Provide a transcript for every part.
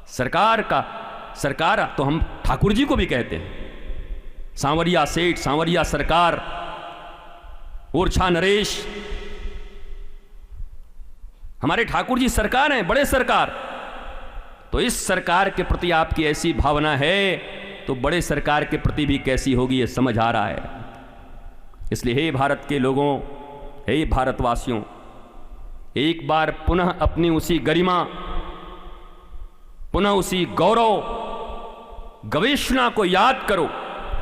सरकार तो हम ठाकुर जी को भी कहते हैं, सांवरिया सेठ, सांवरिया सरकार, ओरछा नरेश, हमारे ठाकुर जी सरकार हैं, बड़े सरकार। तो इस सरकार के प्रति आपकी ऐसी भावना है तो बड़े सरकार के प्रति भी कैसी होगी ये समझ आ रहा है। इसलिए हे भारत के लोगों, हे भारतवासियों, एक बार पुनः अपनी उसी गरिमा, पुनः उसी गौरव, गवेषणा को याद करो,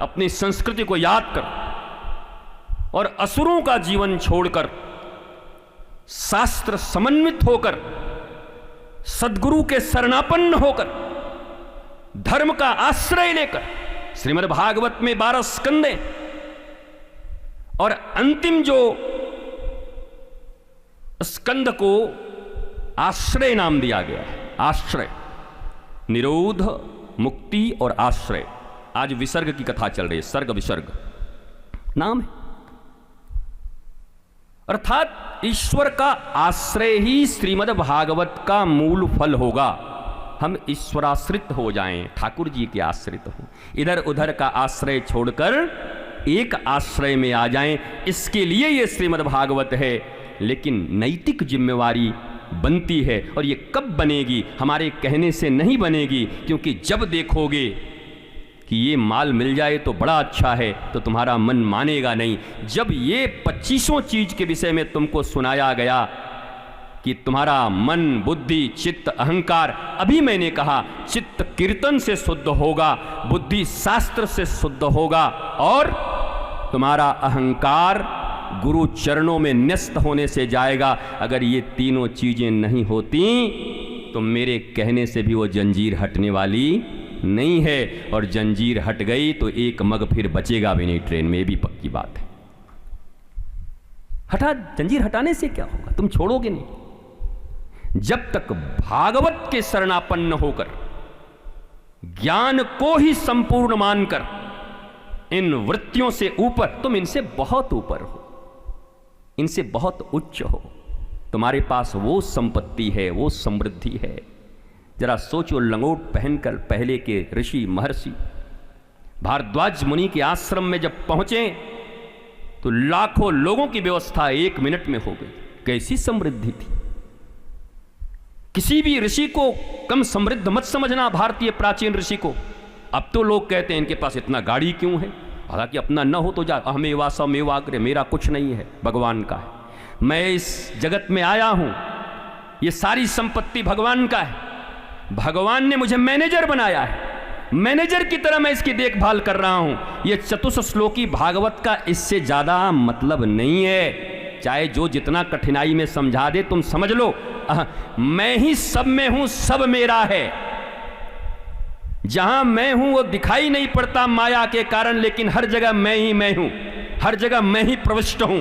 अपनी संस्कृति को याद करो और असुरों का जीवन छोड़कर, शास्त्र समन्वित होकर, सद्गुरु के शरणापन्न होकर, धर्म का आश्रय लेकर, श्रीमद् भागवत में 12 स्कंदे और अंतिम जो स्कंद को आश्रय नाम दिया गया है, आश्रय, निरोध, मुक्ति और आश्रय। आज विसर्ग की कथा चल रही है, सर्ग विसर्ग नाम है। अर्थात ईश्वर का आश्रय ही श्रीमद् भागवत का मूल फल होगा। हम ईश्वराश्रित हो जाएं, ठाकुर जी के आश्रित हो, इधर उधर का आश्रय छोड़कर एक आश्रय में आ जाएं, इसके लिए ये श्रीमद् भागवत है। लेकिन नैतिक जिम्मेवारी बनती है, और ये कब बनेगी? हमारे कहने से नहीं बनेगी, क्योंकि जब देखोगे कि ये माल मिल जाए तो बड़ा अच्छा है, तो तुम्हारा मन मानेगा नहीं। जब ये 25 चीज के विषय में तुमको सुनाया गया कि तुम्हारा मन, बुद्धि, चित्त, अहंकार, अभी मैंने कहा चित्त कीर्तन से शुद्ध होगा, बुद्धि शास्त्र से शुद्ध होगा, और तुम्हारा अहंकार गुरु चरणों में न्यस्त होने से जाएगा। अगर ये तीनों चीजें नहीं होती तो मेरे कहने से भी वो जंजीर हटने वाली नहीं है, और जंजीर हट गई तो एक मग फिर बचेगा भी नहीं ट्रेन में, ये भी पक्की बात है। जंजीर हटाने से क्या होगा? तुम छोड़ोगे नहीं। जब तक भागवत के शरणापन्न होकर, ज्ञान को ही संपूर्ण मानकर, इन वृत्तियों से ऊपर, तुम इनसे बहुत ऊपर हो, इनसे बहुत उच्च हो, तुम्हारे पास वो संपत्ति है, वो समृद्धि है। जरा सोचो, लंगोट पहनकर पहले के ऋषि महर्षि भारद्वाज मुनि के आश्रम में जब पहुंचे तो लाखों लोगों की व्यवस्था 1 मिनट में हो गई। कैसी समृद्धि थी! किसी भी ऋषि को कम समृद्ध मत समझना, भारतीय प्राचीन ऋषि को। अब तो लोग कहते हैं इनके पास इतना गाड़ी क्यों है, हालांकि अपना न हो तो जा, अहमेवा समेवाग्रे, मेरा कुछ नहीं है, भगवान का है। मैं इस जगत में आया हूं, ये सारी संपत्ति भगवान का है, भगवान ने मुझे मैनेजर बनाया है, मैनेजर की तरह मैं इसकी देखभाल कर रहा हूं। ये चतुश्लोकी भागवत का इससे ज्यादा मतलब नहीं है। चाहे जो जितना कठिनाई में समझा दे, तुम समझ लो मैं ही सब में हूं, सब मेरा है। जहां मैं हूं वो दिखाई नहीं पड़ता माया के कारण, लेकिन हर जगह मैं ही मैं हूं, हर जगह मैं ही प्रविष्ट हूं।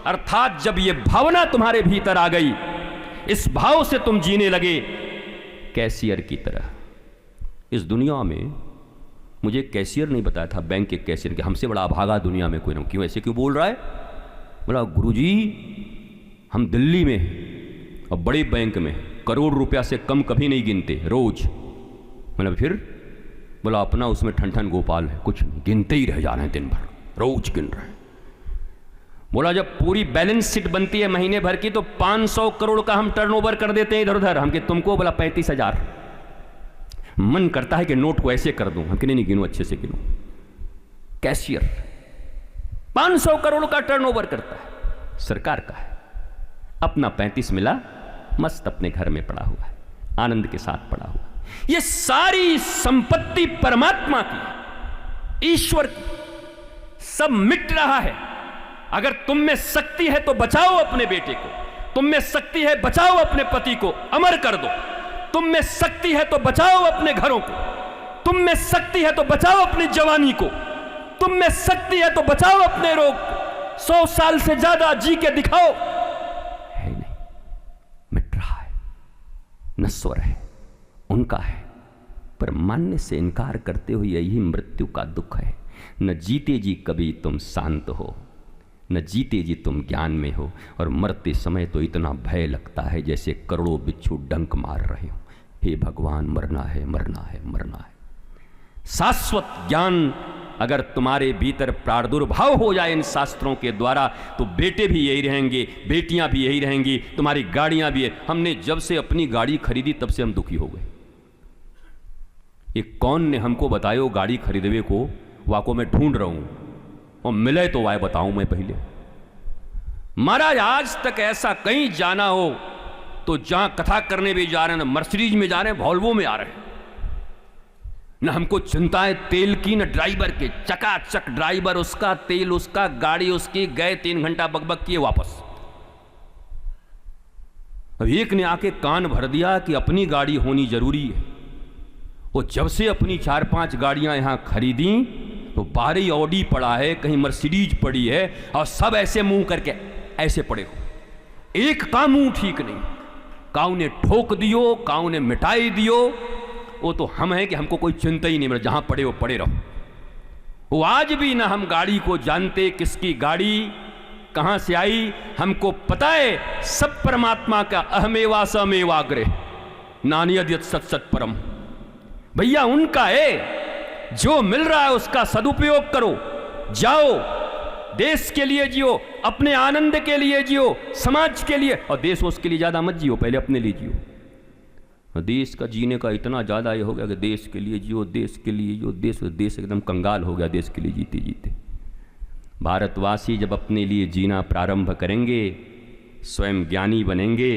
अर्थात जब ये भावना तुम्हारे भीतर आ गई, इस भाव से तुम जीने लगे कैशियर की तरह। इस दुनिया में मुझे कैशियर नहीं बताया था, बैंक के कैशियर के, हमसे बड़ा अभागा दुनिया में कोई ना। क्यों ऐसे क्यों बोल रहा है? बोला गुरुजी हम दिल्ली में और बड़े बैंक में करोड़ रुपया से कम कभी नहीं गिनते रोज। मतलब फिर? बोला अपना उसमें ठन ठन गोपाल है, कुछ नहीं, गिनते ही रह जा रहे हैं, दिन भर रोज गिन रहे हैं। बोला जब पूरी बैलेंस शीट बनती है महीने भर की तो 500 करोड़ का हम टर्नओवर कर देते हैं इधर उधर। हम के तुमको? बोला 35,000। मन करता है कि नोट को ऐसे कर दूं, हम कि नहीं गिनो, अच्छे से गिनो। कैशियर 500 करोड़ का टर्नओवर करता है, सरकार का है, अपना 35 मिला, मस्त अपने घर में पड़ा हुआ है, आनंद के साथ पड़ा हुआ। ये सारी संपत्ति परमात्मा की, ईश्वर की, सब मिट रहा है। अगर तुम में शक्ति है तो बचाओ अपने बेटे को, तुम में शक्ति है बचाओ अपने पति को, अमर कर दो। तुम में शक्ति है तो बचाओ अपने घरों को, तुम में शक्ति है तो बचाओ अपनी जवानी को, तुम में शक्ति है तो बचाओ अपने रोग को। 100 साल से ज्यादा जी के दिखाओ। है नहीं, मिट रहा है, नश्वर है, उनका है, पर मानने से इनकार करते हुए यही मृत्यु का दुख है। न जीते जी कभी तुम शांत हो, न जीते जी तुम ज्ञान में हो, और मरते समय तो इतना भय लगता है जैसे करोड़ों बिच्छू डंक मार रहे हो। हे भगवान, मरना है, मरना है, मरना है। शाश्वत ज्ञान अगर तुम्हारे भीतर प्रादुर्भाव हो जाए इन शास्त्रों के द्वारा, तो बेटे भी यही रहेंगे, बेटियां भी यही रहेंगी, तुम्हारी गाड़ियां भी है। हमने जब से अपनी गाड़ी खरीदी तब से हम दुखी हो गए। ये कौन ने हमको बतायो गाड़ी खरीदवे को, वाको मैं ढूंढ रहा हूं, और मिले तो वाय बताऊं मैं पहले। महाराज आज तक ऐसा कहीं जाना हो तो जहां कथा करने भी जा रहे हैं, मर्सिडीज में जा रहे हैं, वॉल्वो में आ रहे हैं, न हमको चिंता है तेल की न ड्राइवर के, चकाचक ड्राइवर उसका, तेल उसका, गाड़ी उसकी, गए 3 घंटा बकबक किए वापस। अब एक ने आके कान भर दिया कि अपनी गाड़ी होनी जरूरी है। वो जब से अपनी 4-5 गाड़ियां यहां खरीदी तो 12 ऑडी पड़ा है, कहीं मर्सिडीज पड़ी है, और सब ऐसे मुंह करके ऐसे पड़े हो। एक का मुंह ठीक नहीं, काऊ ने ठोक दियो, काऊ ने मिटाई दियो। वो तो हम हैं कि हमको कोई चिंता ही नहीं, मेरा जहां पड़े वो पड़े रहो। वो आज भी ना हम गाड़ी को जानते, किसकी गाड़ी कहां से आई, हमको पता है सब परमात्मा का, अहमेवा समेवाग्रे नान्यद्यत् सत् सत् परम। भैया उनका है, जो मिल रहा है उसका सदुपयोग करो, जाओ देश के लिए जियो, अपने आनंद के लिए जियो, समाज के लिए, और देश उसके लिए ज्यादा मत जियो, पहले अपने लिए जियो। देश का जीने का इतना ज़्यादा ये हो गया कि देश के लिए जियो, देश के लिए जियो, देश एकदम कंगाल हो गया देश के लिए जीते जीते। भारतवासी जब अपने लिए जीना प्रारंभ करेंगे, स्वयं ज्ञानी बनेंगे,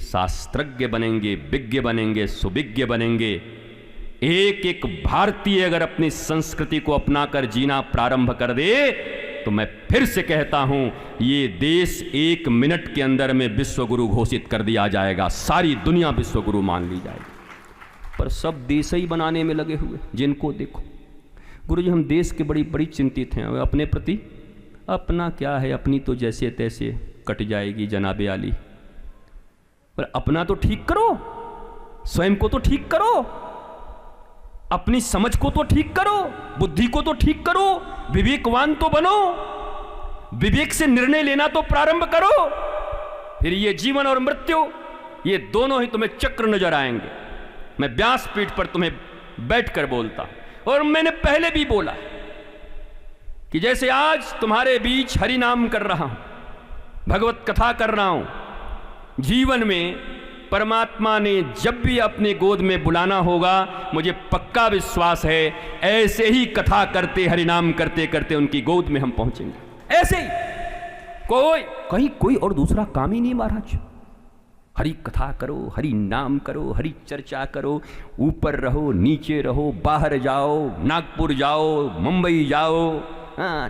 शास्त्रज्ञ बनेंगे, विज्ञ बनेंगे, सुविज्ञ बनेंगे। एक एक भारतीय अगर अपनी संस्कृति को अपनाकर जीना प्रारंभ कर दे तो मैं फिर से कहता हूं, ये देश 1 मिनट के अंदर में विश्व गुरु घोषित कर दिया जाएगा, सारी दुनिया विश्व गुरु मान ली जाएगी। पर सब देश ही बनाने में लगे हुए, जिनको देखो। गुरु जी हम देश के बड़ी बड़ी चिंतित हैं, अपने प्रति अपना क्या है, अपनी तो जैसे तैसे कट जाएगी जनाबे आली। पर अपना तो ठीक करो, स्वयं को तो ठीक करो, अपनी समझ को तो ठीक करो, बुद्धि को तो ठीक करो, विवेकवान तो बनो, विवेक से निर्णय लेना तो प्रारंभ करो। फिर ये जीवन और मृत्यु, ये दोनों ही तुम्हें चक्र नजर आएंगे। मैं व्यासपीठ पर तुम्हें बैठकर बोलता, और मैंने पहले भी बोला कि जैसे आज तुम्हारे बीच हरि नाम कर रहा हूं, भगवत कथा कर रहा हूं, जीवन में परमात्मा ने जब भी अपने गोद में बुलाना होगा, मुझे पक्का विश्वास है ऐसे ही कथा करते, हरिनाम करते करते उनकी गोद में हम पहुंचेंगे। ऐसे ही कहीं कोई और दूसरा काम ही नहीं महाराज। हरि कथा करो, हरि नाम करो, हरि चर्चा करो, ऊपर रहो, नीचे रहो, बाहर जाओ, नागपुर जाओ, मुंबई जाओ,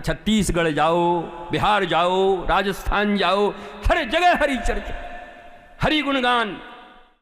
छत्तीसगढ़ जाओ, बिहार जाओ, राजस्थान जाओ, हर जगह हरि चर्चा, हरि गुणगान।